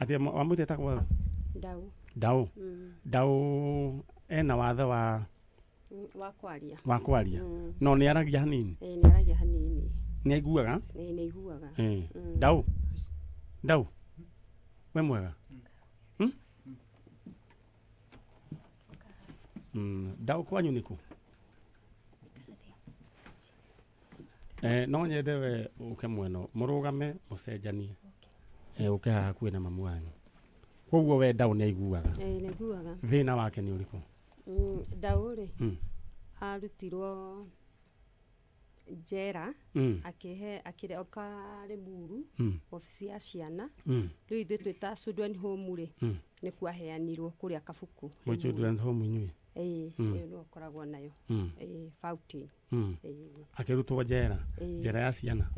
Ati wamwite takwa Ndau. Ndau ena watho wa kwaria. No nĩ aragia hanini. Nĩ aragia hanini. Nĩ aiguaga? Nĩ aiguaga. Ndau. We mwega? Ndau kwanyu nĩ kũ? No nyende we ũke mweno mũrũgame mũcenjanie. Ũke haha hakuhĩ na mamu wanyu. Koguo we Ndau nĩ aiguaga? Nĩ aiguaga. Thĩna wake nĩ ũrĩkũ? Ndau rĩ arutirwo njera akĩreoka Limuru obici ya ciana rĩu ithuĩ twĩta children home rĩ nĩ kwaheanirwo kũrĩa Kabuku. Children home inyuĩ? Ĩyo nĩyo ũkoragwo nayo Fountain. Akĩrutwo njera ya ciana?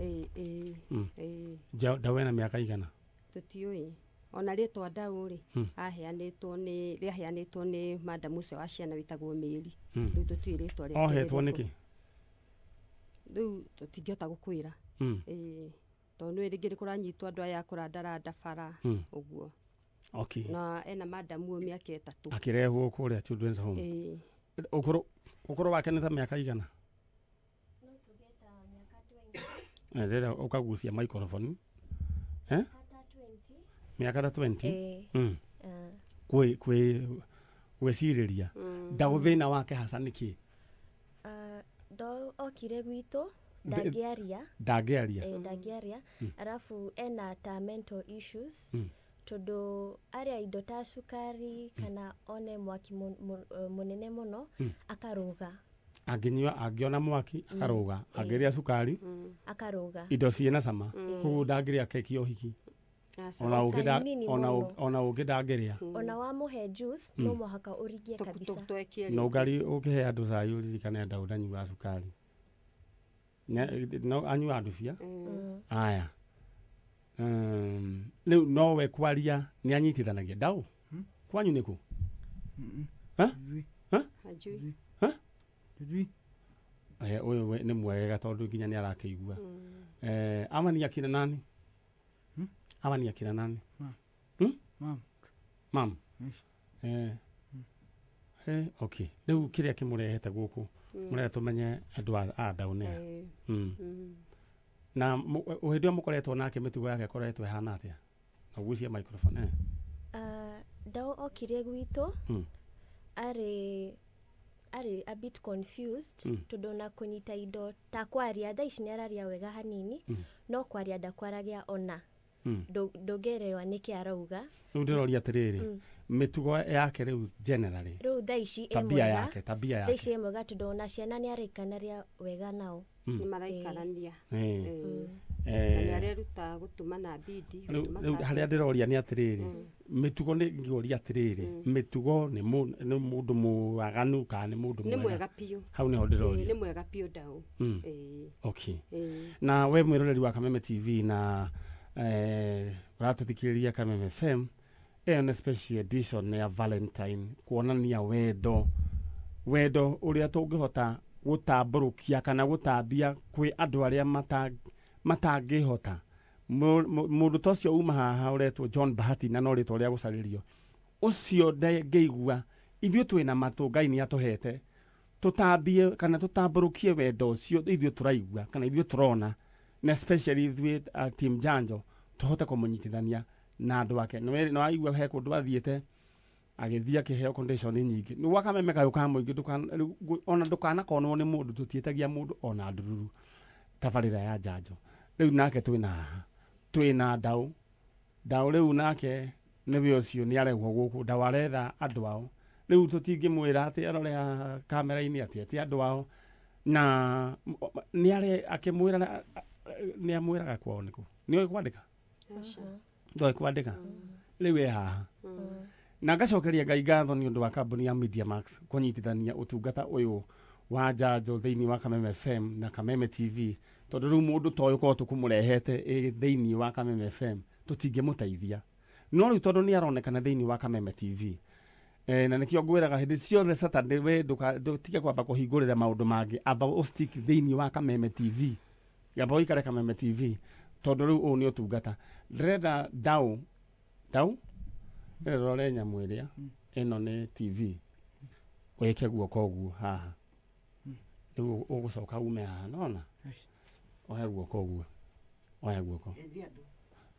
Ndau ena mĩaka igana? Tũtiũĩ. Ona rĩtwa Ndau rĩ rĩaheanĩtwo nĩ madam ũcio wa ciana wĩtagwo Mĩri. Rĩu tũtiũĩ rĩtwa rĩake. Ohetwo nĩkĩ? Rĩu tũtingĩhota gũkwĩra. Tondũ nĩ rĩngĩ kũranyitwo andũ aya kũrandaranda bara ũguo. Na ena madam ũyũ mĩaka 3. Akĩrehwo kũrĩa children's home. Ũkũrũ wake nĩ ta mĩaka igana? No tũgeta mĩaka 20. Rĩrĩa ũkagucia microphone. Mĩaka 20? Gwĩcirĩria. Ndau thĩna wake hasa nĩkĩ? Ndau okire gwitũ ndangĩaria. Ndangĩaria. Arafu ena ta mental issues. Tondũ arĩa indo ta cukari kana one mwaki mũnene mũno akarũga. Angĩona mwaki akarũga. Angĩrĩa cukari akarũga. Indo ciĩna cama. Koguo ndangĩrĩa keki ya ũhiki. Ona ũngĩ ndangĩrĩa. Ona wamũhe juice no mũhaka ũrigie kabisa. No ngari ũkĩhe andũ cai ũririkane Ndau ndanyuaga cukari. No anyua ndubia. Aya. Rĩu no we kwaria nĩ anyitithanagia. Ndau kwanyu nĩ kũ? Ũyũ nĩ mwega tondũ nginya nĩ arakĩigua. Amani akina nani? Amani akina nani? Mam. Okay. Rĩu kĩrĩa kĩmũrehete gũkũ mũrenda tũmenye andũ a Ndau nĩ a. Na hĩndĩ ĩyo mũkoretwo nake mĩtugo yake ĩkoretwo ĩhana atĩa? Na ũgucie microphone. Ndau okire gwitũ arĩ a bit confused tondũ na kũnyita indo ta kwaria thaa ici nĩ araria wega hanini no kwaria ndakwaragia ona ndũngĩelewa nĩkĩ arauga. Rĩu ndĩroria atĩrĩrĩ mĩtugo yake rĩu generally rĩu thaa ici tabia yake thaa ici mwega tondũ ona ciana nĩ araikanaria wega nao. Nĩ maraikarania. Na nĩareruta gũtuma na bidi. Rĩu harĩa ndĩroria nĩ atĩrĩrĩ mĩtugo nĩ ngĩoria atĩrĩrĩ mĩtugo nĩ mũndũ mũaganu kana nĩ mũndũ mwega? Nĩ mwega piũ. Hau nĩho ndĩroria. Nĩ mwega piũ Ndau. Okay. Na we mwĩroreri wa Kameme TV na ũratũthikĩrĩria Kameme FM ĩyo nĩ special edition ya Valentine kuonania wendo ũrĩa tũngĩhota gũtambũrũkia kana gũtambia kwĩ andũ arĩa matangĩhota. Mũndũ ta ũcio uma haha ũretwo John Bahati na no rĩtwa rĩa gũcarĩrio ũcio ndangĩigua ithuĩ twĩna matũ Ngai nĩ atũhete tũtambie kana tũtambũrũkie wendo ũcio ithuĩ tũraigua kana ithuĩ tũrona na especially ithuĩ team Njanjo tũhote kũmũnyitithania na andũ ake. Nĩ waigua he kũndũ athiĩte agĩthiĩ akĩheo condition nyingĩ. Nĩ Kameme gayũka mũingĩ ona ndũkanakonwo nĩ mũndũ tũtiĩtagia mũndũ ona ndururu tabarĩra ya Njanjo. Rĩu nake twĩna Ndau rĩu nake nĩwe ũcio nĩ aregwo gũkũ Ndau aretha andũ ao. Rĩu tũtingĩmwĩra atĩ arore kamera-inĩ atĩ andũ ao na akĩmwĩra nĩ amwĩraga kwao nĩkũ? Nĩ kwandĩka? Ndoĩ kwandĩka? Rĩu haha na ngacokeria Ngai ngatho nĩ ũndũ wa kambuni ya Media Max kũnyitithania ũtungata ũyũ wa Njanjo thĩinĩ wa Kameme FM na Kameme TV tondũ rĩu mũndũ ta ũyũ korwo tũkũmũrehete thĩinĩ wa Kameme FM tũtingĩmũteithia no rĩu tondũ nĩ aronekana thĩinĩ wa Kameme TV na nĩkĩo ngwĩraga hĩndĩ ciothe Saturday we ndũtige kwamba kũhingũrĩra maũndũ mangĩ amba ũstick thĩinĩ wa Kameme TV amba ũikare Kameme TV tondũ rĩu ũũ nĩ ũtungata ndĩrenda Ndau Tau rore nyamu iria ino ni TV weke guoko guo haha riu ugucoka ume haha nona oya guoko guo oya guoko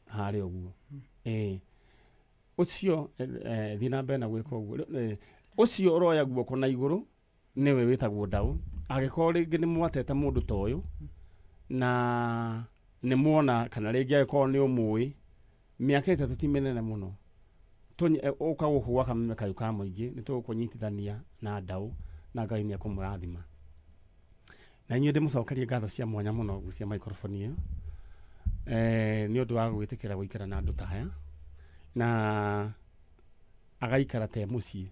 hari oguo ucio thina mbena gwika oguo ucio uroya guoko na iguru niwe witagwo ndau agikoo ringi ni mwatete mundu ta uyu na ni muona kana ringi agikoo ni umui miaka itatu ti minene muno uka gukuwa kameme kayu ka muingi ni tukunyitithania na ndau na Ngai ni akumurathima na inyu ndimucokerie ngatho cia mwanya muno gucia microphone iyo ni undu wa gwitikira guikara na andu ta haya na agaikara te mucii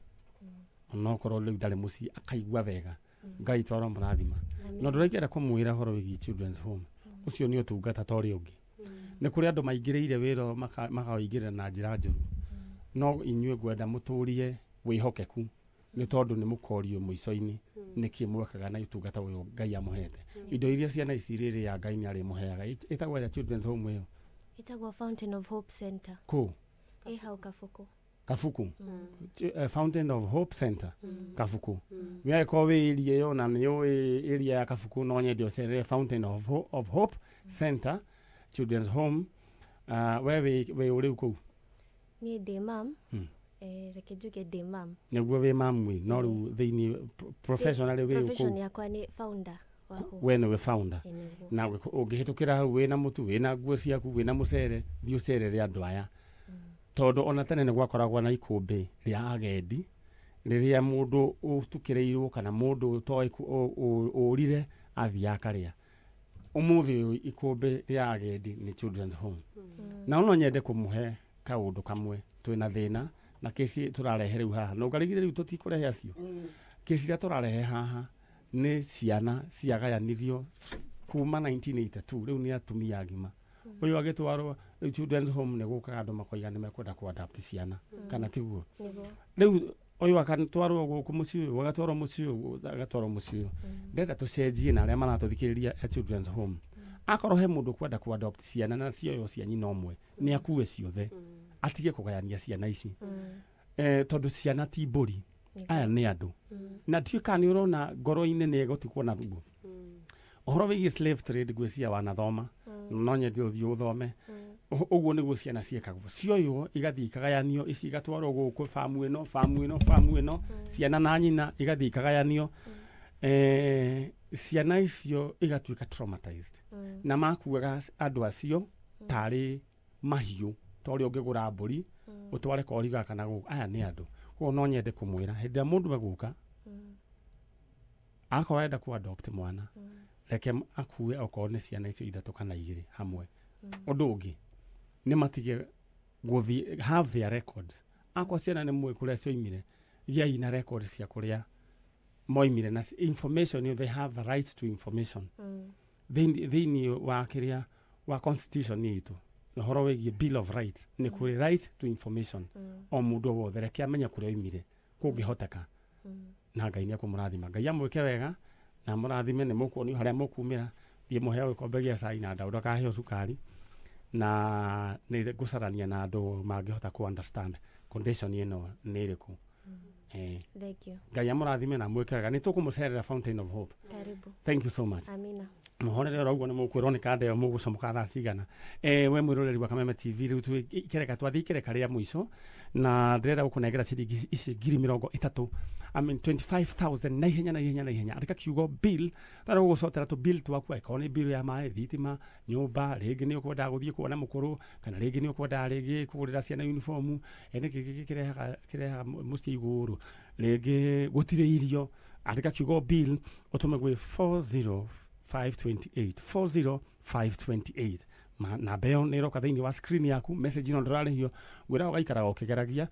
no korwo riu ndari mucii akaigua wega Ngai twaro murathima no nduraikira kumwira horo wigi children's home ucio ni utungata tori ungi ni kuri andu maingiriire wiro makaoingirira na njira njuru no inyue gwenda muturie wihokeku ni tondu ni mukorio muico-ini niki mwakaga na utungata uyu Ngai amuhete indo iria ciana iciriri ya Ngai ni ari muheaga itagwa ya children's home iyo itagwa Fountain of Hope Center ko hau Kafuku Fountain of Hope Center Kafuku wia ko wirie yo na ni area ya Kafuku no nye dio sere Fountain of Hope Center Children's Home we uri uko ni de mam reke njuge de mam niguo we mam wi no ru thiini professionally we uko profession yakwa ni founder waho we no we founder na ungihitukira hau we na mutu we na nguo ciaku we na mucere thio cere ria andu aya tondu ona tene ni gwakoragwa na ikumbi ria agendi riria mundu utukireirwo kana mundu toi urire athia akaria umuthi ikumbi ria agendi ni children's home na ono nyende kumuhe kaundu kamwe twina thina na kesi turarehe riu haha no ngarigire riu tutikurehe acio kesi ria turarehe haha ni ciana ciagayanirio kuma 1982 riu ni atumia agima uyu agitwarwo children's home ne gukaga andu makoiga ni mekwenda ku adapt ciana kana tiguo riu uyu akanitwarwo guku mucii wagatwarwo mucii ndenda tucenjie na aria maratuthikiriria children's home akorwo he mundu kwenda ku adopt ciana na cio yo cia nyina omwe ni akuwe ciothe atige kugayania ciana ici tondu ciana ti mburi aya ni andu na tuika ni urona ngoro-ini ni egotikwo na ruo uhoro wigi slave trade gwĩcia wanathoma no nyende uthii uthome uguo niguo ciana ciekagwo cioyo igathii ikagayanio ici igatwarwo gũkũ famu ĩno ciana na nyina igathii ikagayanio ciana icio igatuĩka traumatized na makuaga andu acio tari mahiũ tori ũngĩgũra mbũri ũtware koriga kana gũkũ aya nĩ andũ koguo no nyende kũmwĩra hĩndĩ ĩrĩa mũndũ agũka akorwo arenda ku adopt mwana reke akue okorwo nĩ ciana icio ithatu kana igĩrĩ hamwe ũndũ ũngĩ nĩ matige gũthi have their records akorwo ciana nĩ mũĩ kũrĩa cioimire giai na records cia kũrĩa moimire na information they have a right to information thĩinĩ wa kĩrĩa wa constitution itũ ũhoro wĩgiĩ bill of rights nĩ kũrĩ right to information o mũndũ wothe reke amenya kũrĩa oimire kũngĩhoteka na Ngai nĩ akũmũrathima Ngai amwĩke wega na mũrathime nĩ mũkuonio harĩa mũkumĩra thiĩ mũheo gĩkombe gĩa cai na ndaũ ndakaheo cukari na nĩ ngũcarania na andũ mangĩhota ku understand condition ĩno nĩ ĩrĩkũ thank you Ngai amũrathime na mwĩke wega nĩ tũkũmũcerera Fountain of Hope thank you so much amina muhorere oroguo nĩ mũkwĩrwo nĩ kanda ĩyo mũgũcomoka thaa cigana we mwĩroreri wa Kameme TV rĩu tũkĩreka twathi ikereka rĩa mũico na ndĩrenda gũkũnengera ciringi ici 30,000 I mean 25,000 na ihenya andĩka kiugo bill tara gũgũcotera tu bill twaku akorwo nĩ bill ya maĩ thitima nyũmba rĩngĩ nĩ ũkwenda gũthiĩ kuona mũkũrũ kana rĩngĩ nĩ ũkwenda rĩngĩ kũgũrĩra ciana uniform gĩkĩ kĩrehaga mũciĩ igũrũ rĩngĩ gũtirĩ irio andĩka kiugo bill ũtũme gwĩ 40528 namba ĩyo nĩ ĩroka thĩinĩ wa screen yaku message ĩno ndĩrarĩhio gwĩra ũgaikaraga ũkĩgeragia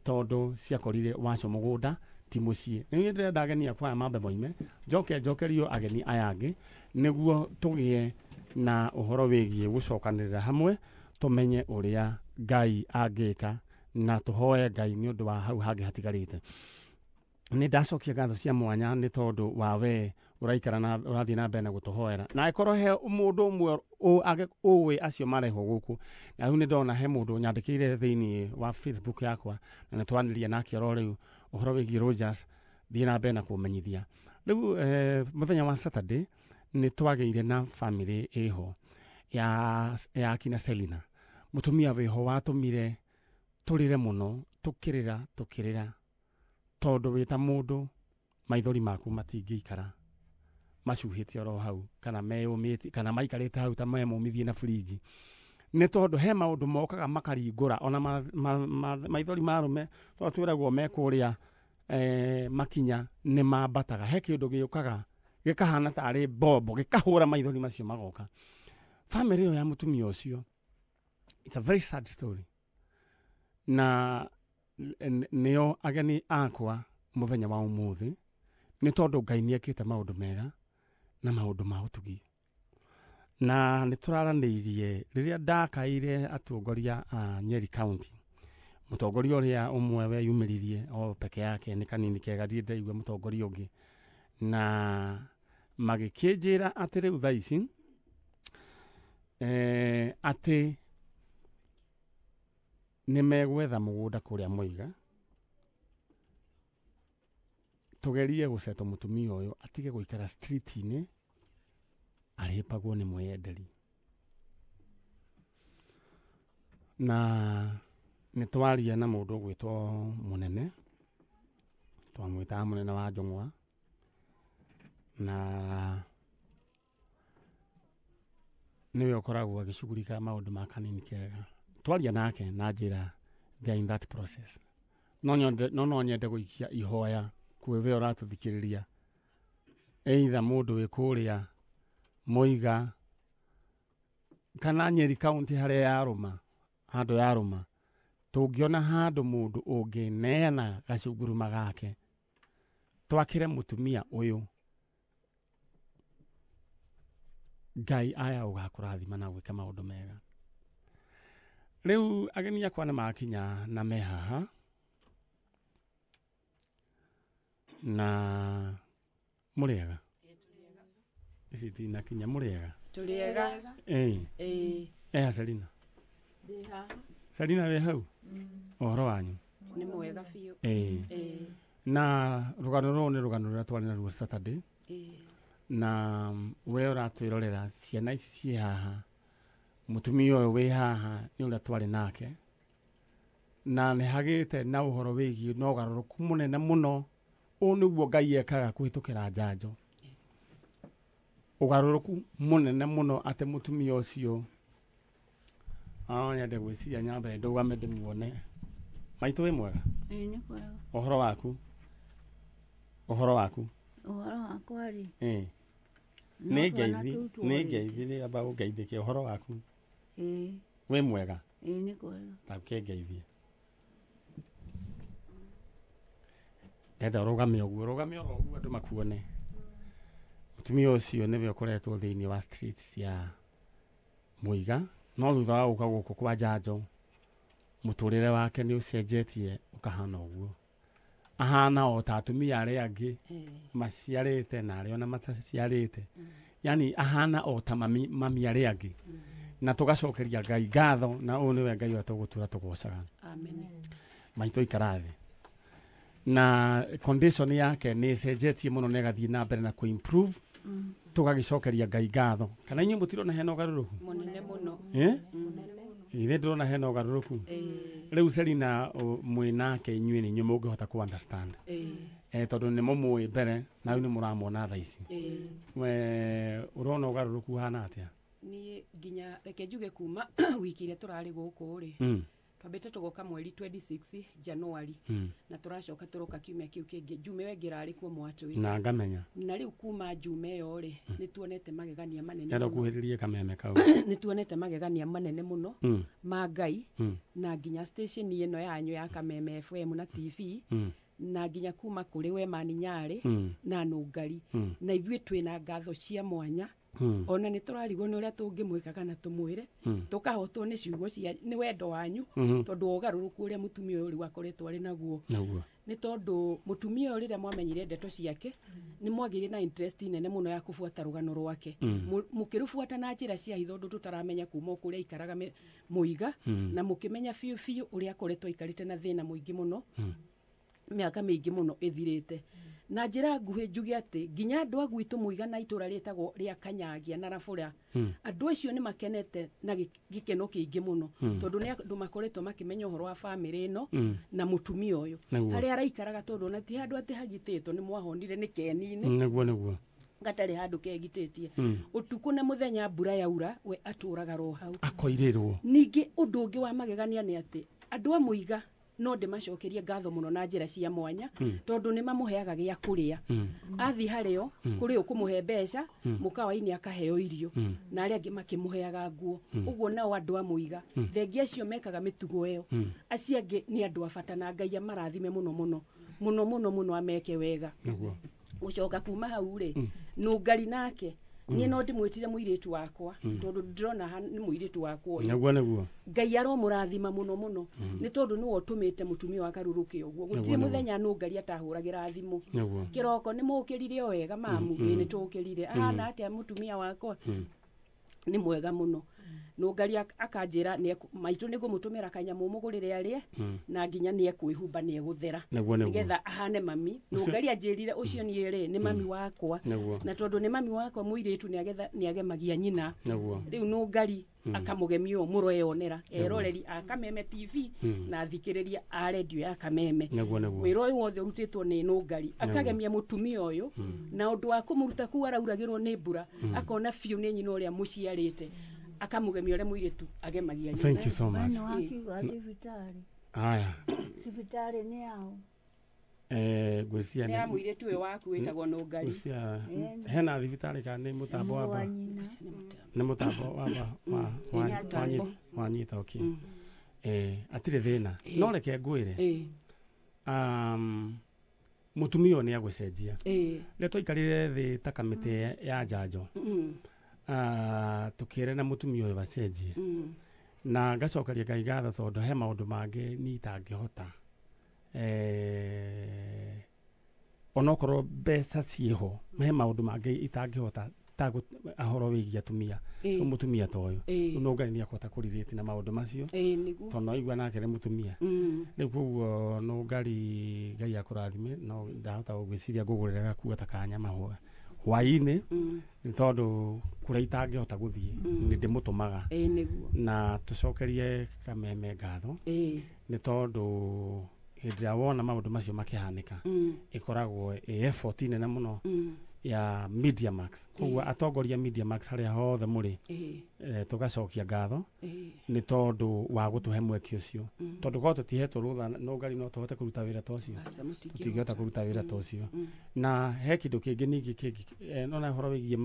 tondu ciakorire waco mũgũnda ti mũciĩ nĩ ndĩrenda ageni akwa aya mambe moime njokerio ageni aya angĩ nĩguo tũgĩe na ũhoro wĩgiĩ gũcokanĩrĩra hamwe tũmenye ũrĩa Ngai angĩka na tũhoe Ngai nĩ ũndũ wa hau hangĩ hatigarĩte nĩ ndacokia ngatho cia mwanya nĩ tondu wa we uraikara na urathi na mbere na gutuhoera na ikorwo he mundu umwe uwe acio mareho guku na hu ni ndona he mundu nyandikire thiini wa Facebook yakwa na nitwaniria nake oro riu uhoro wigi Rogers thi na mbere na kumenyithia riu muthenya wa Saturday ni twageire na family eho ya kina Selina mutumia weho watumire turire muno tukirira tondu wita mundu maithori maku matingĩikara macuhĩte oro hau kana meyũmĩte kana maikarĩte hau ta memũmithie na fridge nĩ tondũ he maũndũ mokaga makaringũra ona maithori marume twatwĩragwo mekũrĩa makinya nĩ mambataga he kĩndũ gĩũkaga gĩkahana tarĩ bombo gĩkahũra maithori macio magoka family ĩyo ya mũtumia ũcio it's a very sad story na nĩo ageni akwa mũthenya wa ũmũthĩ nĩ tondũ Ngai nĩekĩte maũndũ mega na maũndũ ma ũtugi na nĩ tũraranĩirie rĩrĩa ndakaire atongoria a Nyeri County mũtongoria ũrĩa ũmwe we yumĩririe o peke yake nĩ kanini kega thiĩ ndaigua mũtongoria ũngĩ na magĩkĩnjĩra atĩ rĩu thaa ici atĩ nĩ megwetha mũgũnda kũrĩa Muiga tugerie guceto mutumia ũyũ atige gũikara street-inĩ arĩpagwo nĩ mwenderi na nĩ twaria na mũndũ gwĩtwo Mũnene twamwĩtaga Mũnene wa Njong'wa na nĩwe ũkoragwo agĩcugurika maũndũ ma kanini kega twaria nake na njĩra they are in that process no nyende gũikia ihoya kwĩwe ũratũthikĩrĩria either mũndũ wĩ kũrĩa Muiga kana Nyeri County harĩa yarũma handũ yarũma tũngĩona handũ mũndũ ũngĩneana gacunguruma gake twakĩre mũtumia ũyũ Ngai aya ũgakũrathima na gwĩka maũndũ mega rĩu ageni akwa nĩ makinya na mehaha na mũrĩega ici tina kinya mũrĩega tũrĩega Selina Selina we hau ũhoro wanyu nĩ mwega biũ na rũgano rũrũ nĩ rũgano rũrĩa twarĩ naruo Saturday na we ũratwĩrorera ciana ici ciĩ haha mũtumia ũyũ wĩ haha nĩ ũrĩa twarĩ nake na nĩ hagĩte na ũhoro wĩgiĩ na ũgarũrũku mũnene mũno ũũ nĩguo Ngai ekaga kũhĩtũkĩra Njanjo ũgarũrũku mũnene mũno atĩ mũtumia ũcio nyende gwĩciria nyambe ndũgame ndĩmuone maitũ wĩ mwega ũhoro waku arĩ nĩ ngeithi rĩ amba ũngeithĩke ũhoro waku wĩ mwega nĩ kwega ta ũkĩngeithie enda rũgame ũguo andũ makuone mũtumia ũcio nĩwe ũkoretwo thĩinĩ wa street cia Muiga no thutha wa gũka gũkũ kwa Njanjo mũtũrĩre wake nĩ ũcenjetie ũkahana ũguo ahana o ta atumia arĩa angĩ maciarĩte na arĩa ona mataciarĩte yani ahana o ta mami arĩa angĩ na tũgacokeria Ngai ngatho na ũũ nĩwe Ngai wa tũgũtũra tũgocaga amen maitũ ikarathi na condition yake nĩ cenjetie mũno na ĩgathiĩ na mbere na ku-improve tũgagĩcokeria Ngai ngatho kana inyuĩ mũtirona hena ũgarũrũku mũnene mũno ithe ndĩrona hena ũgarũrũku rĩu Selina mwĩnake inyuĩ nĩ inyuĩ mũngĩhota ku understand tondũ nĩ mũmũĩ mbere na rĩu nĩ mũramwona thaa ici we ũrona ũgarũrũku hana atĩa niĩ nginya reke njuge kuma wiki ĩrĩa tũrarĩ gũkũ rĩ twambĩte tũgoka mweri 26 Januari na tũracoka tũroka kiumia kĩu kĩngĩ njume we ngĩrarĩ kuo mwatũ na ngamenya na rĩu kuma njume ĩyo rĩ nĩ tuonete magegania manene mũno kuhĩrĩrie kameme kau nĩ tuonete magegania manene mũno ma Ngai na nginya station ĩno yanyu ya Kameme FM na TV na nginya kuma kũrĩ we Mani Nyarĩ na Nũngari na ithuĩ twĩna ngatho cia mwanya ona nä tå rarigwo nä å rä a tå ngä mwä ka kana tå mwä re tå kahotwo nä ciugo nä wendo wanyu tondå wa å garå rå ku å rä a må tumia å yå rä u akoretwo arä naguo nä tondå må tumia å yå rä rä a mwamenyire ndeto ciake nä mwagä na interest nene må no ya kå buata rå gano rwake må kä rå buata na njä ra cia hitho ndå tå taramenya kuma kå rä a ikaraga må iga na må kä menya biå biå å rä a akoretwo aikarä te na thä na må ingä må no mä aka mä ingä må no ä thirä te na njä ra nguhä njuge atä nginya andå a gwitå må igana itå ra rä tagwo rä a kanyagia na rabå ra andå acio nä makenete na gä keno kä ingä må no tondå nä andå makoretwo makä menya å horo wa bamä ä no na må tumia å yå harä a araikaraga tondå ona ti handå atä hagitä two nä mwahonire nä keninä gatarä handå kegitä tie å tukå na må thenya mbura yaura we atå raga ro hau akoirärwo ningä å ndå å ngä wa magegania nä atä andå a må iga no ndä macokerie ngatho må no na njä ra cia mwanya tondå nä mamå heaga gä a kå rä a athiä harä o kå rä å kå må he mbeca må kawainä akaheo irio na arä a angä makä må heaga nguo å guo nao andå a må iga thengia acio mekaga mä tugo ä yo acio angä nä andå a bata na Ngai amarathime må no må no ameke wega gå coka kuma hau rä nå ngari nake niä no ndä mwä tire må irä tu wakwa tondå ndä rona nä må irä tu wakwa Ngai aromå rathima må no nä tondå nä we å tå mä te må tumia wa karå rå kä å guo gå tirä må thenya nå ngari atahå ragä ra thimå kä roko nä må kä rire o wega mamu nä tå kä rire ahana atä a må tumia wakwa nä mwega må no no ngari akanjä ra maitå nä gå må tå mä ra kanyamå må gå rä re arä na nginya nä ekwä humba nä egå thera nä getha ahane mami no ngari anjä rire å cio niä rä nä mami wakwa na tondå nä mami wakwa må irä tu nä agemagia nyina rä u no ngari akamå gemia å må ro eonera eroreri akameme tv na thikä rä ria a redio ya kameme wä ra å yå wothe å rutä two nä no ngari akagemia må tumia å yå na å ndå wa kå må ruta kuu arauragä rwo nä mbura akona biå nä nyina å rä a må ciarä te akamugemia ũrĩa mũirĩtu agemagia nyina. Thank you so much. Aya. Thibitarĩ nĩ yao. Gwĩcia nĩ ya mũirĩtu ũyũ waku wĩtagwo no ngari. Gwĩcia hena thibitarĩ kana nĩ mũtambo wa ba. Nĩ mũtambo wa wanyita okay. Atirĩ thĩna. No reke ngwĩre. Mũtumia ũyũ nĩ agũcenjia. Rĩrĩa twaikarire thĩ ta kamĩtĩ ya Njanjo. Tukire na mutumia uyu bacenjie na ngacokeria Ngai ngatho tondu he maundu mangi ni itangihota onokorwo mbeca cieho he maundu mangi itangihota ta ahoro wigia atumia mutumia ta uyu no Ngai ni akota kuririte na maundu macio tondu igwa nake ni mutumia riu koguo no Ngai akurathime no ndahota gwiciria ngugurira gakuo ta kanya mahua hwainä nä tondå kå rä a itangähota gå thiä nä ndä må tå maga na tå cokerie kameme ngatho nä tondå hä ndä ä rä a wona maå ndå macio makä hanä ka ä koragwo effort nene må no ya Media Max koguo atongoria Media Max harä a hothe må rä tå gacokia ngatho nä tondå wa gå tå he mweke å cio tondå korwo tå tihetwo rå tha no ngari no tå hote kå ruta wä ra ta å cio tå tingähota kå ruta wä ra ta å cio na he kä ndå kä ngä ningä kä ngä nona horo wä giä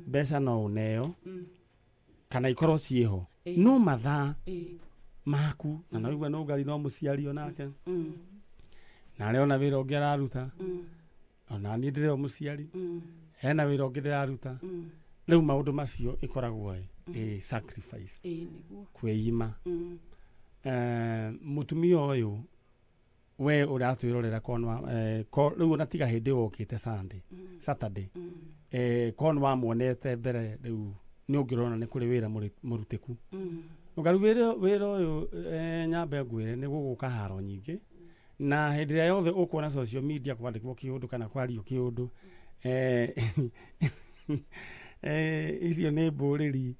mbeca no å neo kana ikorwo ciäho no mathaa maku na no igua no ngari no må ciari o nake na arä ona wä ra å ngä araruta ona niä ndä rä o må ciari hena wä ra å ngä ndä raruta rä u maå ndå macio ä koragwo sacrifice kwĩima må tumia å yå we å ratwä rorera rä u ona tiga hä ndä wokä te Saturday korwo wamwonete mbere rä u nä å ngä rona nä kå rä wä ra må rutä ku ngaru wä ra å yå nyambe ngwä re nä gå gå ka haro nyingä na hĩndĩ ĩrĩa yothe ũkuona social media kwandĩkwo kĩũndũ kana kwario kĩũndũ icio nĩ mbũrĩri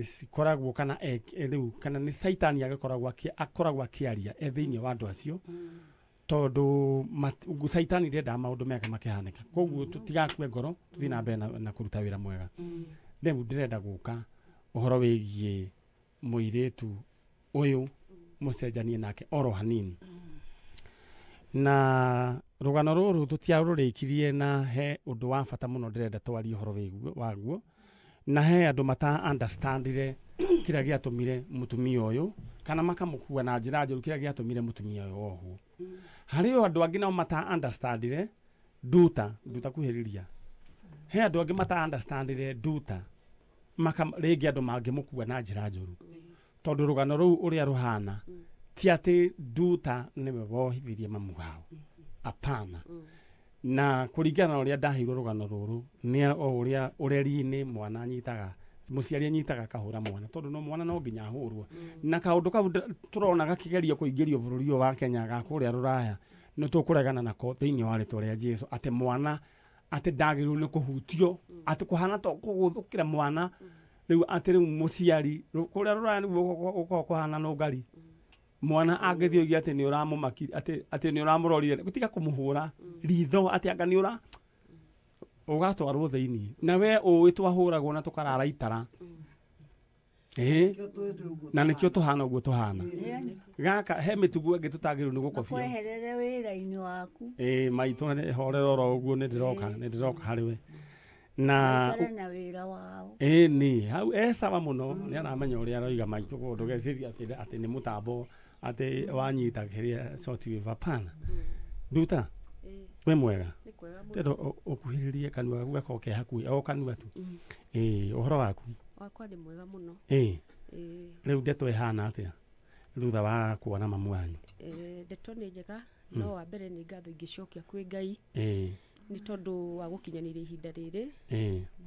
cikoragwo kana rĩu kana nĩ caitani akoragwo akĩaria thĩinĩ wa andũ acio tondũ caitani ndendaga maũndũ meke makĩhanĩka koguo tũtigakue ngoro tũthiĩ na mbere na kũruta wĩra mwega rĩu ndĩrenda gũka ũhoro wĩgiĩ mũirĩtu ũyũ mucenjanie nake oro hanini na rugano ruru tutiarurikirie na he undu wa bata muno ndirenda twari horo waguo na he andu mata understandire kira giatumire mutumia uyu kana makamukua na njira njuru kira giatumire mutumia uyu ohu hari andu angi nao mata understandire nduta kuhiriria he andå angä mata-understandire nduta rĩngĩ andũ mangĩmũkua na njĩra njũru tondũ rũgano rũu ũrĩa rũhana ti atĩ nduta nĩwe wohithirie mamu wao apana na kũringana na ũrĩa ndaheirwo rũgano rũrũ nĩ o ũrĩa ũreri-inĩ mwana anyitaga mũciari anyitaga kahũra mwana tondũ no mwana no nginya ahũrwo na kaũndũ kau tũrona gakĩgerio kũingĩrio bũrũri ũyũ wa Kenya ga kũrĩa rũraya nĩ tũkũregana nako thĩinĩ wa rĩtwa rĩa Jesũ atĩ mwana atĩ ndagĩrĩirwo nĩ kũhutio atĩ kũhana to kũgũthũkĩra mwana rĩu atĩ rĩu mũciari kũrĩa rũraya nĩguo gũkorwo kũhana nũngari mwana angĩthiĩ oige atĩ nĩ ũramũmaki atĩ nĩ ũramũrorire gũtiga kũmũhũra ritho atĩ anga nĩ ũra ũgatwarwo thĩinĩ na we ũĩ twahũragwo na tũkarara itara na nĩkĩo tũhana ũguo tũhana gaka he mĩtugo ĩngĩ tũtagĩrĩirwo nĩ gũkobia kweherere wĩra-inĩ waku maitũ horera oro ũguo nĩ ndĩroka harĩ we na wĩra wao nĩ hau sawa mũno nĩ aramenya ũrĩa aroiga maitũ kũndũ geciria atĩ nĩ mũtambo atĩ wanyita kĩrĩa short wave hapana nduta we mwega tendo ũkuhĩrĩrie kanua gaku gakorwo ke hakuhĩ o kanua tu ũhoro waku wakwa nĩ mwega mũno rĩu ndeto ĩhana atĩa thutha wa kuona mamu wanyu ndeto nĩ njega no wa mbere nĩ ngatho ingĩcokia kwĩ Ngai nĩ tondũ wa gũkinyanĩria ihinda rĩrĩ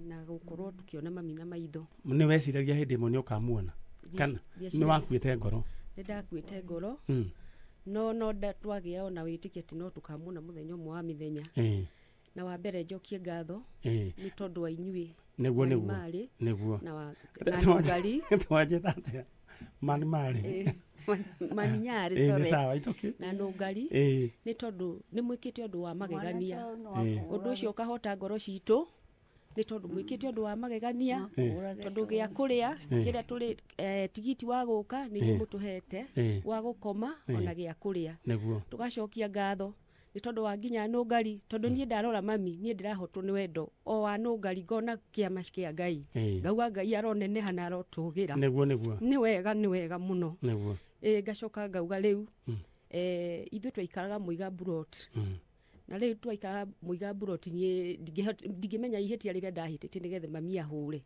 na gũkorwo tũkĩona mami na maitho nĩ weciragia hĩndĩ ĩmwe nĩ ũkamuona kana nĩ wakuĩte ngoro nĩ ndakuĩte ngoro no twagĩa ona wĩtĩkia atĩ no tũkamuona mũthenya ũmwe wa mĩthenya na wa mbere njokie ngatho nĩ tondũ wa inyuĩ nĩguo na Ngai twajeta atĩa mani marĩ mami nyarĩ sorry na Ngai nĩ tondũ nĩ mwĩkĩte ũndũ wa magegania ũndũ ũcio ũkahota ngoro citũ nĩ tondũ mwĩkĩte ũndũ wa magegania tondũ gĩa kũrĩa kĩrĩa tũrĩ tigiti wa gũka nĩ mũtũhete wa gũkoma ona gĩa kũrĩa tũgacokia ngatho nĩ tondũ wa nginya Ngai tondũ niĩ ndarora mami niĩ ndĩrahotwo nĩ wendo o wa Ngai ngona kĩama kĩa Ngai ngauga Ngai aroneneha na arotũgĩra nĩ wega mũno ngacoka ngauga rĩu ithuĩ twaikaraga Muiga Burot na rĩu twaikaraga Muiga Burot niĩ ndingĩmenya ihĩtia rĩrĩa ndahĩtĩte nĩgetha mami ahũre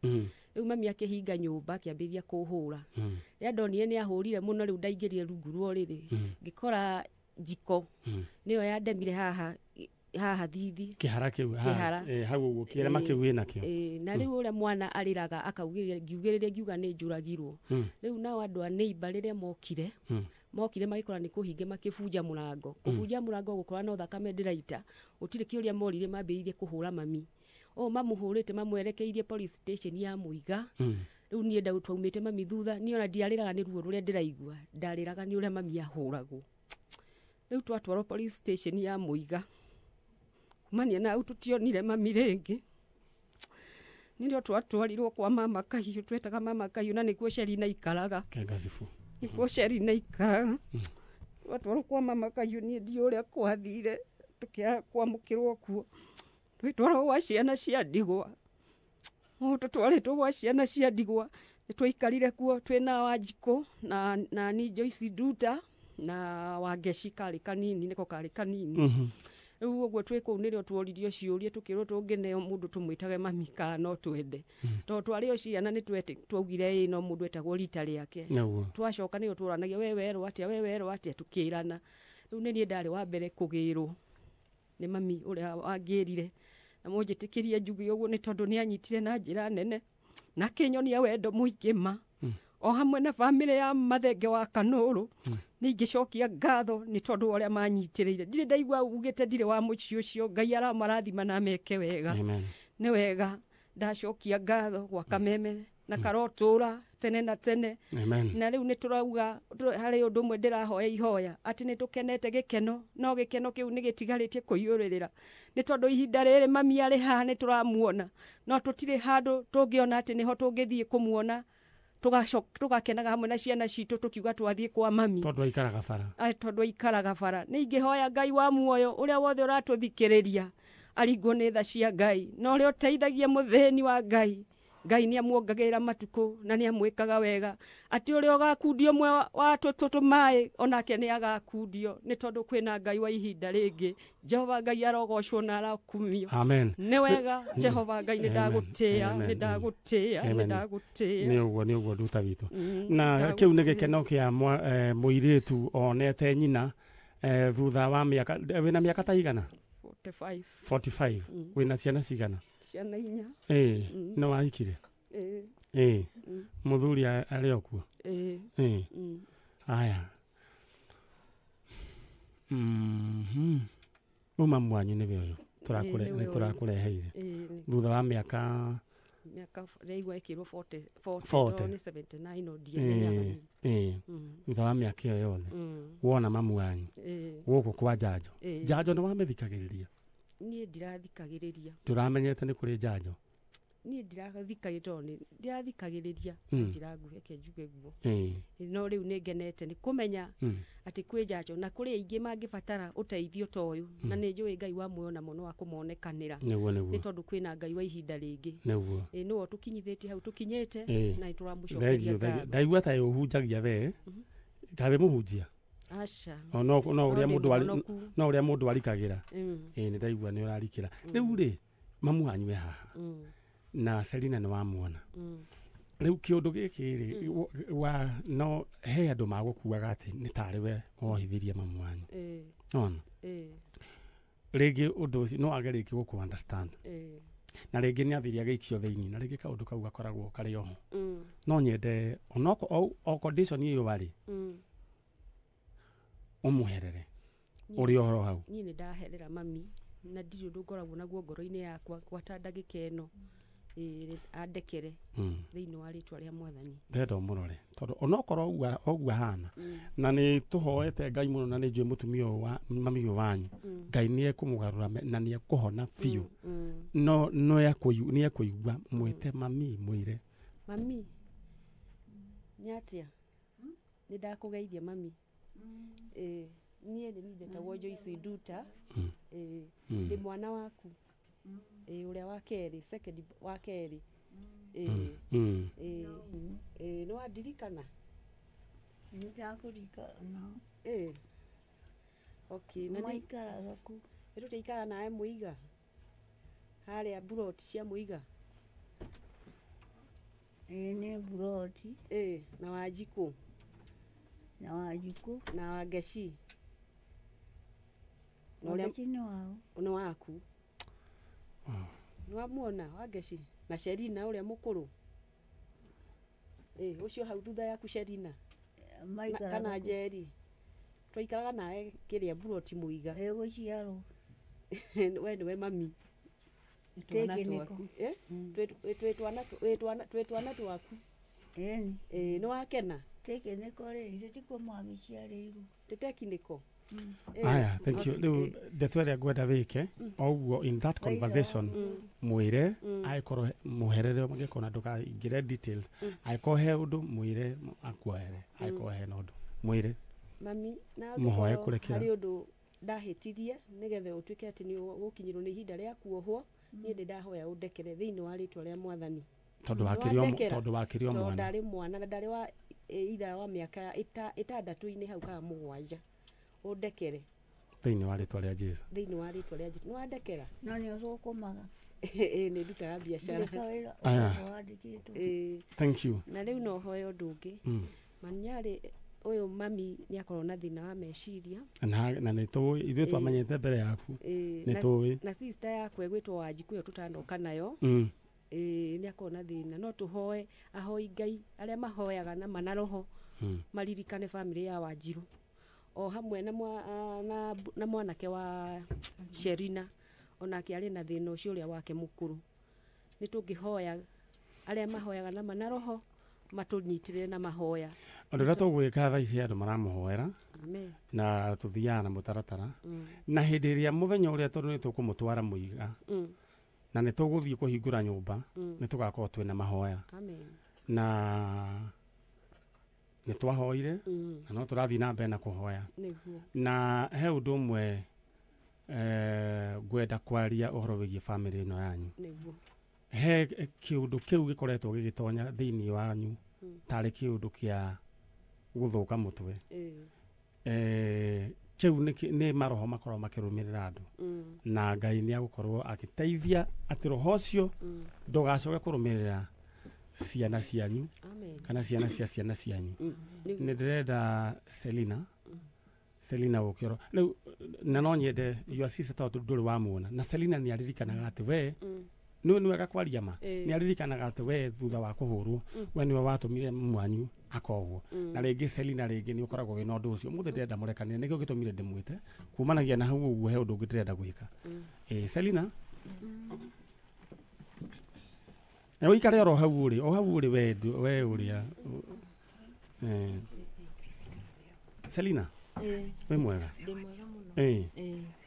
rĩu mami akĩhinga nyũmba akĩambĩrĩria kũhũra rĩrĩa ndonire nĩ ahũrire mũno rĩu ndaingĩrire rungu rwa rĩrĩ ngĩkora njiko nĩyo yandemire haha thithi kĩhara kĩu hau ũguo kĩrema kĩu wĩnakĩo na rĩu ũrĩa mwana arĩraga akaugĩrĩria ngiuga nĩ njũragirwo rĩu nao andũ a neighbor rĩrĩa mokire magĩkora nĩ kũhinge makĩbunja mũrango kũbunja mũrango gũkora no thakame ndĩraita gũtirĩ kĩũria morire mambĩrĩirie kũhũra mami mamũhũrĩte mamwerekeirie police station ya Muiga rĩu niĩ twaumĩte mami thutha niĩ ona ndiarĩraga nĩ ruo rũrĩa ndĩraigua ndarĩraga nĩ ũrĩa mami ahũragwo rĩu twatwarwo police station ya Muiga kumania na hau tũtionire mami rĩngĩ nĩrĩo twatwarirwo kwa mama Kahiũ twetaga mama Kahiũ na nĩkuo Sherina ikaraga nĩkuo Sherina ikaraga twatwarwo kwa mama Kahiũ niĩ ndiũ ũrĩa kwathire tũkĩaga kwamũkĩrwo kuo twĩtwarwo gwa ciana cia ndigwa tũtwarĩtwo gwa ciana cia ndigwa nĩ twaikarire kuo twĩna Wanjikũ na ni Joyce Nduta na Wangeci karĩ kanini nĩko karĩ kanini rĩu ũguo twĩ kũu nĩrĩo tworirio ciũria tũkĩrwo tũngĩneo mũndũ tũmwĩtage mami kana no twende tondũ twarĩ o ciana nĩ twaugire no mũndũ etagwo rita rĩake twacoka nĩyo tũranagia we werwo atĩa tũkĩrana rĩu nĩ niĩ ndarĩ wa mbere kũgĩrwo nĩ mami ũrĩa wangĩrire na mũnjĩtĩkĩrie njuge ũguo nĩ tondũ nĩ anyitire na njĩra nene na kĩnyonia wendo mũingĩ ma o hamwe na bamĩrĩ ya Mathenge wa Kanũrũ nĩ ingĩcokia ngatho nĩ tondũ ũrĩa manyitĩrĩire ndirĩ ndaigua ugĩte ndirĩ wa mũciĩ ũcio Ngai aramarathima na meke wega nĩ wega ndacokia ngatho gwa Kameme na karotũra tene na tene na rĩu nĩ tũrauga harĩ ũndũ ũmwe ndĩrahoya ihoya atĩ nĩ tũkenete gĩkeno no gĩkeno kĩu nĩ gĩtigarĩtie kũiyũrĩrĩra nĩ tondũ ihinda rĩrĩ mami arĩ haha nĩ tũramuona no tũtirĩ handũ tũngĩona atĩ nĩho tũngĩthiĩ kũmuona tũgakenaga hamwe na ciana citũ tũkiuga twathiĩ kwa mami tondũ aikaraga bara nĩ ingĩhoya Ngai wa muoyo ũrĩa wothe ũratũthikĩrĩria aringwo nĩ tha cia Ngai na ũrĩa ũteithagia mũthĩni wa Ngai Ngai nĩ amuongagĩrĩra matukũ na nĩ amwĩkaga wega atĩ ũrĩa ũgakundio ũmwe wa tũtũ maĩ onake nĩ agakundio nĩ tondũ kwĩna Ngai wa ihinda rĩngĩ. Jehova Ngai arogocwo na arakumio. Amen. Nĩ wega Jehova Ngai nĩ ndagũtĩĩa nĩ ndagũtĩĩa nĩ ndagũtĩĩa. Nĩ ũguo nduta witũ. Na kĩu nĩ gĩkeno kĩa mũirĩtu onete nyina thutha wa mĩaka, wĩna mĩaka ta igana? 45. Wĩna ciana cigana? Ciana 4. No wahikire? Mũthuri arĩ okuo? Aya. Uma mwanyu nĩwe ũyũ tũrakũreheire thutha wa mĩaka rĩigua ĩkĩrwo 40 nĩ 79 no ndiemenya. Thutha wa mĩaka ĩyo yothe wona mamu wanyu gũkũ kwa Njanjo. Njanjo nĩ wamĩthikagĩrĩria? Niĩ ndirathikagĩrĩria. Ndũramenyete nĩ kũrĩ Njanjo? Niĩ ndirathikagĩrĩria njĩra nguhĩ ke njuge guo. No rĩu nĩ ngenete nĩ kũmenya atĩ kwĩ Njanjo na kũrĩ aingĩ mangĩbatara ũteithio ta ũyũ na nĩ njũĩ Ngai wa muoyo na mũno wa kũmonekanĩra nĩ tondũ kwĩna Ngai wa ihinda rĩngĩ. Nĩwe tũkinyithĩtie hau tũkinyĩte na nĩ tũramũcokeria ngatho. Ndaigua ta ũhunjagia we kabe mũhunjia? Aca. No ũrĩa mũndũ arikagĩra. Nĩ ndaigua nĩ ũrarikĩra. Rĩu rĩ mamu wanyu e haha na Selina nĩ wamuona. Rĩu kĩũndũ gĩkĩ rĩ no he andũ magũkuaga atĩ nĩ tarĩ we wohithirie mamu wanyu. Nona rĩngĩ ũndũ ũcio no age rĩngĩ gũkũ understand. Na rĩngĩ nĩ athiria gĩikio thĩinĩ na rĩngĩ kaũndũ kau gakoragwo karĩ oho. No nyende o condition ĩyo warĩ ũmũherere ũrĩ ohoro hau. Niĩ nĩ ndaherera mami na ndirĩ ũndũ ngoragwo naguo ngoro-inĩ yakwa gwata ndagĩka ĩno andekere thĩinĩ wa rĩtwa rĩa Mwathani. Ndenda ũmũrore tondũ onokorwo ũguo ahana na nĩ tũhoete Ngai mũno na nĩ njũĩ mũtumia wa mami ũyũ wanyu Ngai nĩ ekũmũgarũra na nĩ ekũhona biũ. No nĩ ekũigua mwĩte mami mwĩre mami nyatia nĩ ndakũgeithia mami. Niĩ nĩ njĩtagwo Joyce Nduta. Ndĩ mwana waku ũrĩa wa kerĩ second wa kerĩ. Nĩ wandirikana? Nĩ ndakũririkana. Okay. Maikaraga ku? Tũikara nawe Mũiga harĩa buroti cia Mũiga? Nĩ buroti. Na Wanjikũ? Na Wanjikũ. Na Wangeci? Wangeci nĩ wao? Nĩ waku? Nĩ wamuona Wangeci na Sherina ũrĩa mũkũrũ? Ũcio hau thutha yaku Sherina kana Njeri? Twaikaraga nawe kĩrĩa buroti Mũiga? Gũciarwo. We nĩwe mami? Twĩtwana twaku? Nĩ wakena? Tekiniko rĩ tiko magĩciarĩirwo. Tekiniko? Aya, thank you. Rĩu ndeto ĩrĩa ngwenda wĩke oguo in that conversation mwĩre aĩkorwo mũherere magĩkona ndũkaingĩre details aĩkorwo he ũndũ mwĩre akuohere aĩkorwo he na ũndũ mwĩre mami na mũhoe kũrekera harĩ ũndũ ndahĩtirie nĩgetha ũtuĩke atĩ nĩ ũgũkinyĩrwo nĩ ihinda rĩa kuohwo. Niĩ ndĩ ndahoya ũndekere thĩinĩ wa rĩtwa rĩa Mwathani tondũ wakĩrĩ o mwana. Ndarĩ mwana na ndarĩ wa itha wa mĩaka 6 hau kana 7 ũndekere thĩinĩ wa rĩtwa rĩa Jesũ. Thĩinĩ wa rĩtwa rĩa Jesũ. Nĩ wandekera? No nĩ ũcokomaga. Nĩ ndutaga biacara. Thank you. Na rĩu no hoye ũndũ ũngĩ. Maniarĩ ũyũ mami nĩ akorwo na thĩna wa meciria. Na nĩ tũĩ ithuĩ twamenyete mbere yaku. Nĩ tũĩ. Na sister yakwa ĩgwĩtwo Wanjikũ ĩyo tũtanoka nayo. Nĩ akorwo na thĩna no tũhoe ahoi Ngai arĩa mahoyaga na manaroho maririkane family ya Wanjirũ o hamwe na mwanake wa Sherina onake arĩ na thĩna ũcio ũrĩa wake mũkũrũ. Nĩ tũngĩhoya arĩa mahoyaga na manaroho matũnyitĩrĩre na mahoya. Ũndũ ũrĩa tũgwĩka thaa ici andũ maramũhoera na tũthiaga na mũtaratara na hĩndĩ ĩrĩa mũthenya ũrĩa tondũ nĩ tũkũmũtwara Mũiga na nĩ tũgũthiĩ kũhingũra nyũmba nĩ tũgakorwo twĩna mahoya na nĩ twahoire na no tũrathiĩ na mbere na kũhoya. Na he ũndũ ũmwe ngwenda kwaria ũhoro wĩgiĩ family ĩno yanyu. he kiundu kiu gikoretwo gigitonya thiini wanyu tari kiundu kia guthuka mutwe kiu ni maroho makorwo makirumirira andu na Ngai ni agukorwo agiteithia ati roho cio ndugacoke kurumirira ciana cianyu kana ciana cia ciana cianyu ni ndirenda Selina ukiro riu na no nyende your sister tondu nduri wamuona na Selina ni aririkanaga ati we ni wega kwaria ma ni aririkanaga ati we thutha wa kuhurwo we niwe watumire mwanyu akogwo na ringi Selina ringi ni ukoragwo wina undu ucio muthe ndenda murekanire nikio gitumire ndimwite kumanagia na hau uguo he undu ungi ndirenda gwika Selina ewe ikare oro hau uri we uria Selina we mwega ndi mwega muno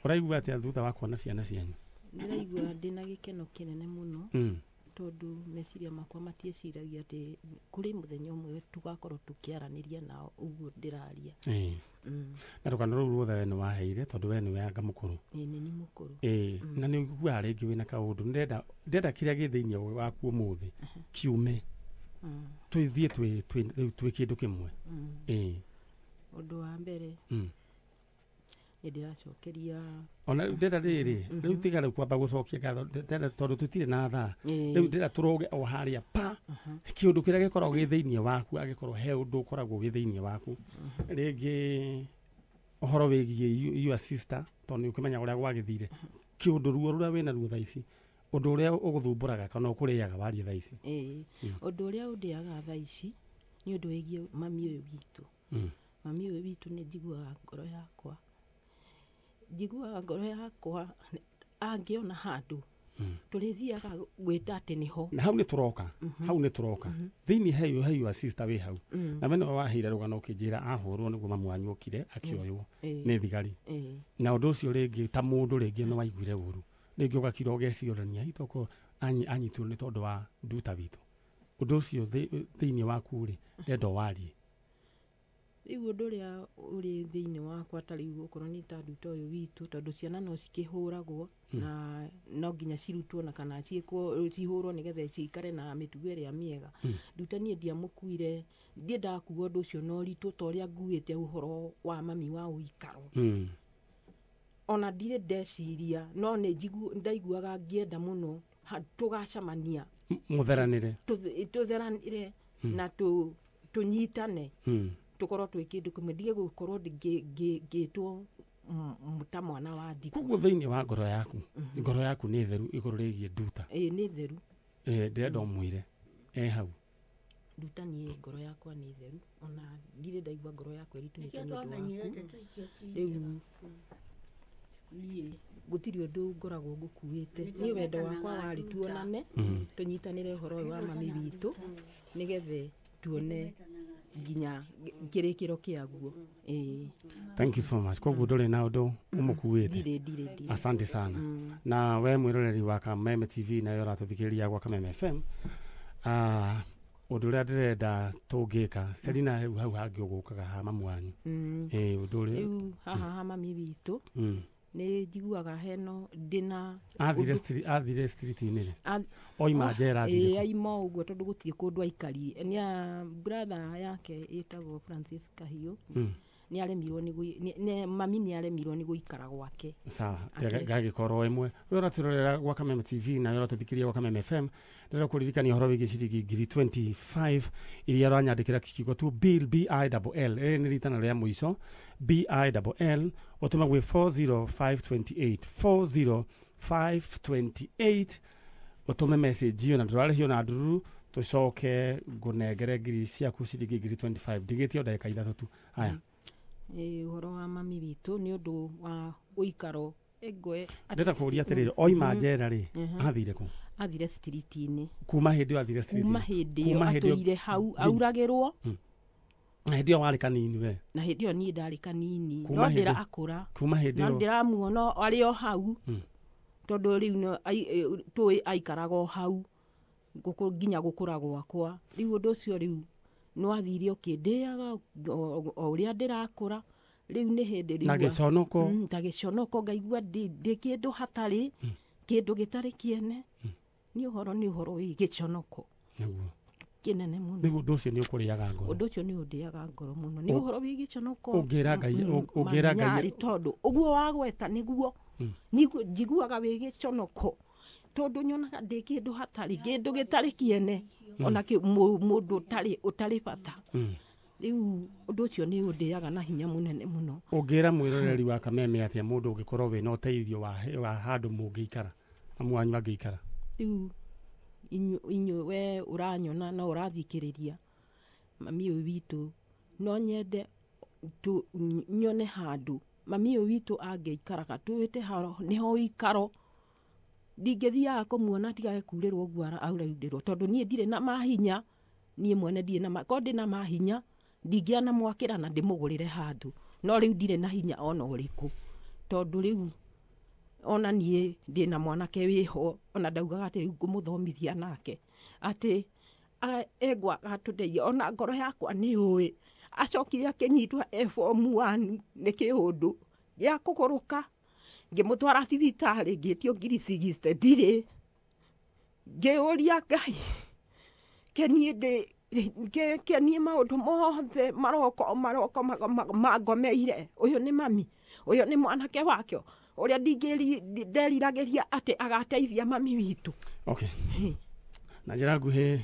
uraigua atia thutha wa kuona ciana cianyu ndiraigua ndina gikeno kinene muno tondu meciria makwa matieciragia ati kuri muthenya umwe tugakorwo tukiaraniria nao uguo ndiraria na rukano ruu ruothe ni waheire tondu we niwe anga mukuru ni mukuru na ni ugua ringi wina kaundu ndenda kiria gi thiini waku umuthi kiume twithie twi kindu kimwe undu wa mbere ndiracokeria ona ndenda riri riu tigara kwamba gucokia gatho ndenda tondu tutire na thaa riu ndenda turoge o haria pa kiundu kiria gikoragwo gi thiini waku agikorwo he undu ukoragwo gi thiini waku ringi ohoro wigie your sister tondu ukimenya uria gwagithire kiundu ruo ruria wina ruo thaa ici undu uria uguthumburaga kana ukuriaga waria thaa ici undu uria undiaga thaa ici ni undu wigie mami uyu witu mami uyu witu ni njiguaga ngoro yakwa angiona handu turithiaga gwita ati niho na hau ni turoka thiini heyo sister we hau na mena waheire rugano ukijira ahurwo niguo mamwanyu ukire akioywo ni thigari na undu ucio ringi ta mundu ringi no waiguire uru ringi ugakira ugeciurania hitoko anyitirwo ni tondu wa nduta witu undu ucio thiini waku ri ndendo warie riu undu uria uri thiini wakwa tariu ukorwo ni ta nduta uyu witu tondu ciana no cikihuragwo na no nginya cirutwo na kana cihurwo nigetha cikare na mitugo iria miega nduta nie ndiamukuire ndakuwa undu ucio no ritu toria nguite uhoro wa mami wa uikaro ona ndire ndeciria no ni ndaiguaga ngienda muno tugacamania tutheranire na tunyitane tukorwo twi kindu kimwe ndige gukorwo ngitwo ta mwana wa ndiku koguo thiini wa ngoro yaku ni theru iguru rigie nduta ni theru ndenda umwire hau nduta ni ngoro yakwa ni theru ona ndire ndaigua ngoro yakwa iritunite ni undu waku riu ni gutiri undu ngoragwo ngukuite ni wendo wakwa wari tuonane tunyitanire uhoro wa mami witu nigethe tuone ginya kirikiro kiaguo thank you so much koguo nduri na undu umukuite dire asante sana na we mwiroreri wa Kameme TV na yora tuthikiria gwa Kameme FM undu uria ndirenda tungika Selina hau hangi ugukaga ha mamu wanyu undu uri haha mami witu ni njiguaga heno ndina athire street-ini oima njera aima uguo tondu gutie kundu aikari ni brother yake itagwo Francis Kahiu ni aremirwo ni mami ni aremirwo ni guikara gwake sawa gagikorwo imwe yora turorera gwa Kameme TV na yora tuthikiria gwa Kameme FM ndira kuririkania horo wigi cirigi 25 iria ranyandikira kikigo tu bill bill ni ritana ria muico bill otuma gwe 40528 otume message yo na ndurare hiyo na nduru tucoke ngunengere ngiri ciaku cirigi 25 ndigitio ndagika ithatu tu haya uhoro wa mami witu ni undu wa uikaro egwe ndeta kuria atiriri oima njera ri athire street-ini kuma hindi athire street kuma hindi atuire hau auragirwo na hindi wari kanini we na hindi ni ndari kanini no ndira akura kuma hindi no ndiramuona ari o hau tondu riu no tui aikarago hau nginya gukura gwakwa riu undu ucio riu no athire ukindiaga o uria ndirakura riu ni hindi riu na giconoko ngaigua ndi kindu hatari kindu gitari kiene nĩ ũhoro wĩ gĩconoko kĩnene mũno. Nĩguo ũndũ ũcio nĩ ũkũrĩaga ngoro. Ũndũ ũcio nĩ ũndĩaga ngoro mũno. Nĩ ũhoro wĩ gĩconoko. Ũngĩra Ngai tondũ ũguo wagweta nĩguo njiguaga wĩ gĩconoko. Tondũ nyonaga ndĩ kĩndũ hatarĩ, kĩndũ gĩtarĩ kĩene, ona mũndũ ũtarĩ bata. Rĩu ũndũ ũcio nĩ ũndĩaga na hinya mũnene mũno. Ũngĩra mwĩroreri wa Kameme atĩa mũndũ ũngĩkorwo wĩna ũteithio wa handũ mũngĩikara amu wanyu angĩikara? Rĩu inyuĩ we ũranyona na ũrathikĩrĩria mami ũyũ witũ, no nyende nyone handũ mami ũyũ witũ angĩikaraga, twĩte nĩho ikaro. Ndingĩthiaga kũmuona tigage kurĩrwo ũguo auraindĩrwo, tondũ niĩ ndirĩ na mahinya, niĩ mwene ndirĩ na ko ndĩ na mahinya ndingĩana mwakĩra na ndĩmũgũrĩre handũ, no rĩu ndirĩ na hinya ona ũrĩkũ, tondũ rĩu ona niĩ ndĩ na mwanake wĩho, ona ndaugaga atĩ rĩu ngũmũthomithia nake atĩ egwa atũteithia, ona ngoro yakwa nĩ ũĩ acokire akĩnyitwa form 1 nĩ kĩũndũ gĩa kũgũrũka, ngĩmũtwara thibitarĩ ngĩtio ngiricigiste ndirĩ, ngĩũria Ngai kenie maũndũ mothe maroko mangomeire, ũyũ nĩ mami, ũyũ nĩ mwanake wakio ũrĩa nderiragĩria atĩ agateithia mami witũ. Okay. Na njĩra nguhĩ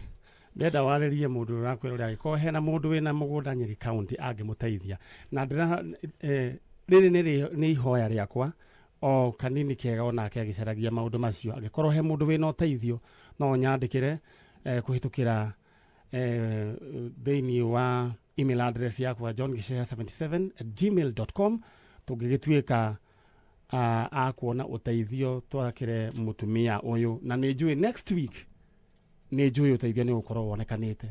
ndenda warĩrie mũndũ ũrakwĩra ũrĩa agĩkorwo hena mũndũ wĩna mũgũnda Nyeri County angĩmũteithia, na rĩrĩ nĩ ihoya rĩakwa o kanini kega onake agĩcaragia maũndũ macio. Angĩkorwo he mũndũ wĩna ũteithio no nyandĩkĩre kũhĩtũkĩra thĩinĩ wa email address yakwa johngishea77@gmail.com. tũngĩgĩtuĩka akuona ũteithio twakĩre mũtumia ũyũ, na nĩ njũĩ next week nĩ njũĩ ũteithio nĩ ũgũkorwo wonekanĩte.